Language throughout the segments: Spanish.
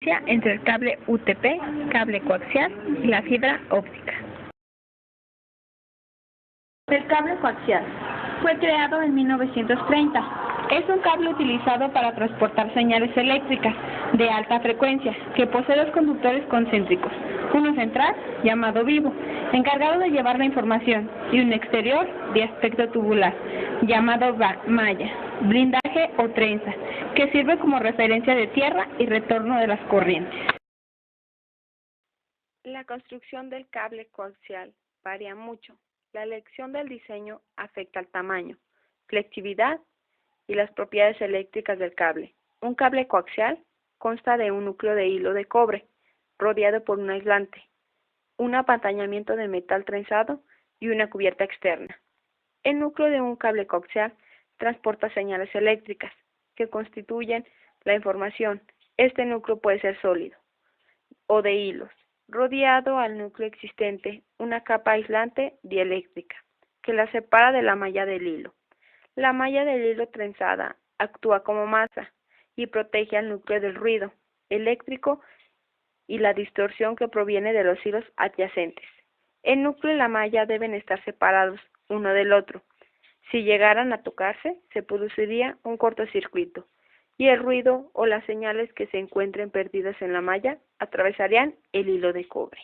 Entre el cable UTP, cable coaxial y la fibra óptica. El cable coaxial fue creado en 1930. Es un cable utilizado para transportar señales eléctricas de alta frecuencia que posee dos conductores concéntricos, uno central, llamado vivo, encargado de llevar la información, y un exterior de aspecto tubular, llamado malla, blindaje o trenza, que sirve como referencia de tierra y retorno de las corrientes. La construcción del cable coaxial varía mucho. La elección del diseño afecta al tamaño, flexibilidad y las propiedades eléctricas del cable. Un cable coaxial consta de un núcleo de hilo de cobre, rodeado por un aislante, un apantallamiento de metal trenzado y una cubierta externa. El núcleo de un cable coaxial transporta señales eléctricas que constituyen la información. Este núcleo puede ser sólido o de hilos, rodeado al núcleo existente una capa aislante dieléctrica que la separa de la malla del hilo. La malla del hilo trenzada actúa como masa y protege al núcleo del ruido eléctrico y la distorsión que proviene de los hilos adyacentes. El núcleo y la malla deben estar separados uno del otro. Si llegaran a tocarse, se produciría un cortocircuito y el ruido o las señales que se encuentren perdidas en la malla atravesarían el hilo de cobre.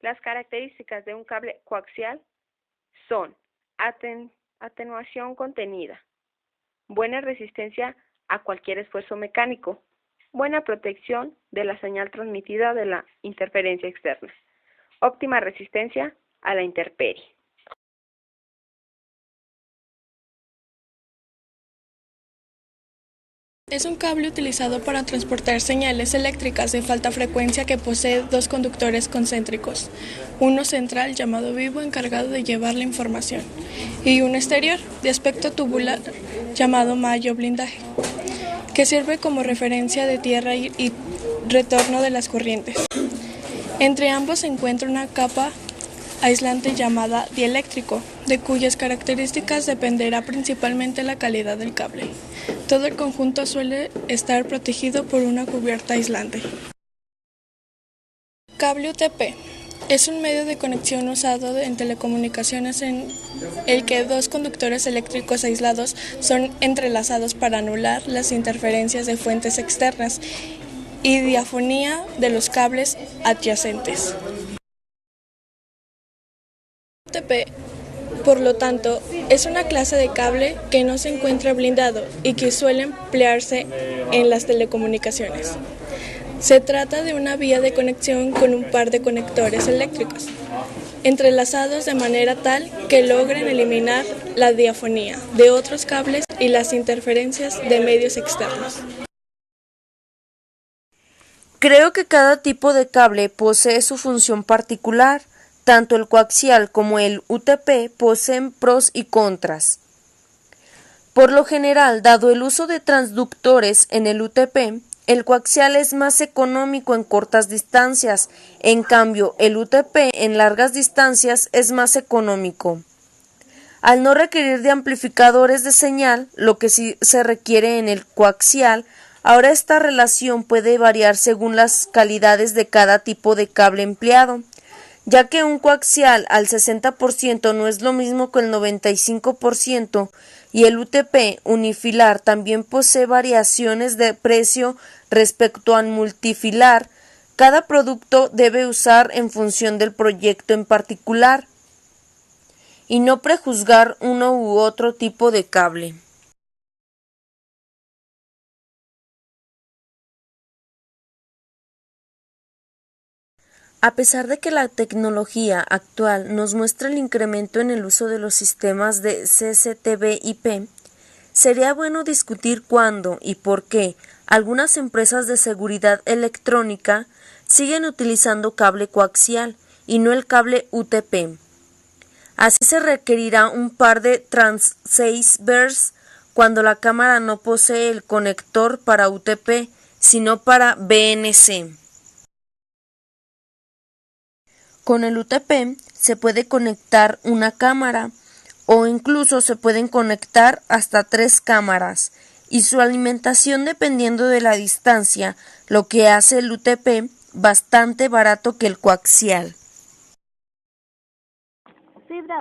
Las características de un cable coaxial son atenuación contenida, buena resistencia a cualquier esfuerzo mecánico, buena protección de la señal transmitida de la interferencia externa, óptima resistencia a la intemperie. Es un cable utilizado para transportar señales eléctricas de alta frecuencia que posee dos conductores concéntricos, uno central llamado vivo encargado de llevar la información y uno exterior de aspecto tubular llamado malla o blindaje, que sirve como referencia de tierra y retorno de las corrientes. Entre ambos se encuentra una capa aislante llamada dieléctrico, de cuyas características dependerá principalmente la calidad del cable. Todo el conjunto suele estar protegido por una cubierta aislante. Cable UTP es un medio de conexión usado en telecomunicaciones en el que dos conductores eléctricos aislados son entrelazados para anular las interferencias de fuentes externas y diafonía de los cables adyacentes. UTP, por lo tanto, es una clase de cable que no se encuentra blindado y que suele emplearse en las telecomunicaciones. Se trata de una vía de conexión con un par de conectores eléctricos, entrelazados de manera tal que logren eliminar la diafonía de otros cables y las interferencias de medios externos. Creo que cada tipo de cable posee su función particular. Tanto el coaxial como el UTP poseen pros y contras. Por lo general, dado el uso de transductores en el UTP, el coaxial es más económico en cortas distancias, en cambio el UTP en largas distancias es más económico. Al no requerir de amplificadores de señal, lo que sí se requiere en el coaxial, ahora esta relación puede variar según las calidades de cada tipo de cable empleado, ya que un coaxial al 60% no es lo mismo que el 95% y el UTP unifilar también posee variaciones de precio respecto al multifilar. Cada producto debe usar en función del proyecto en particular y no prejuzgar uno u otro tipo de cable. A pesar de que la tecnología actual nos muestra el incremento en el uso de los sistemas de CCTV/IP, sería bueno discutir cuándo y por qué algunas empresas de seguridad electrónica siguen utilizando cable coaxial y no el cable UTP. Así se requerirá un par de transceivers cuando la cámara no posee el conector para UTP, sino para BNC. Con el UTP se puede conectar una cámara o incluso se pueden conectar hasta 3 cámaras y su alimentación dependiendo de la distancia, lo que hace el UTP bastante barato que el coaxial. Fibra.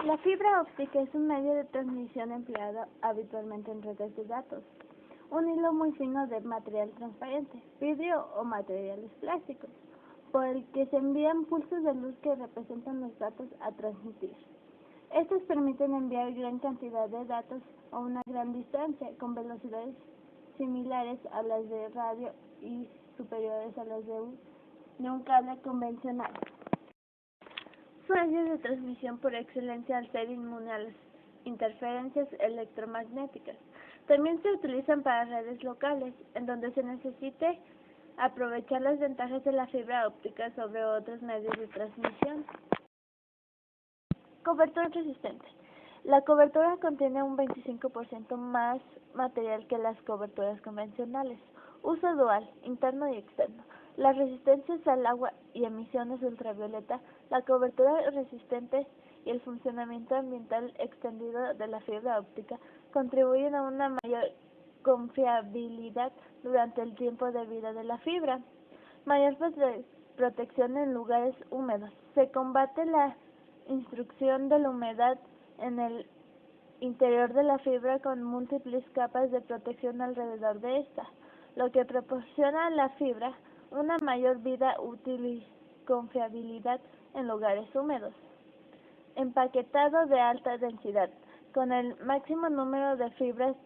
La fibra óptica es un medio de transmisión empleado habitualmente en redes de datos. Un hilo muy fino de material transparente, vidrio o materiales plásticos, por el que se envían pulsos de luz que representan los datos a transmitir. Estos permiten enviar gran cantidad de datos a una gran distancia con velocidades similares a las de radio y superiores a las de un cable convencional. Son medios de transmisión por excelencia al ser inmune a las interferencias electromagnéticas. También se utilizan para redes locales, en donde se necesite aprovechar las ventajas de la fibra óptica sobre otros medios de transmisión. Cobertura resistente. La cobertura contiene un 25% más material que las coberturas convencionales. Uso dual, interno y externo. Las resistencias al agua y emisiones ultravioleta, la cobertura resistente y el funcionamiento ambiental extendido de la fibra óptica contribuyen a una mayor confiabilidad durante el tiempo de vida de la fibra. Mayor protección en lugares húmedos. Se combate la intrusión de la humedad en el interior de la fibra con múltiples capas de protección alrededor de esta, lo que proporciona a la fibra una mayor vida útil y confiabilidad en lugares húmedos. Empaquetado de alta densidad. Con el máximo número de fibras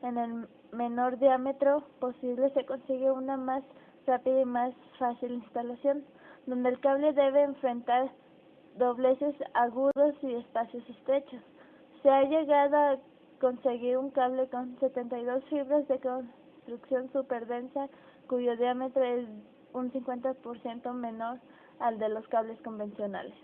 en el menor diámetro posible se consigue una más rápida y más fácil instalación, donde el cable debe enfrentar dobleces agudos y espacios estrechos. Se ha llegado a conseguir un cable con 72 fibras de construcción superdensa cuyo diámetro es un 50% menor al de los cables convencionales.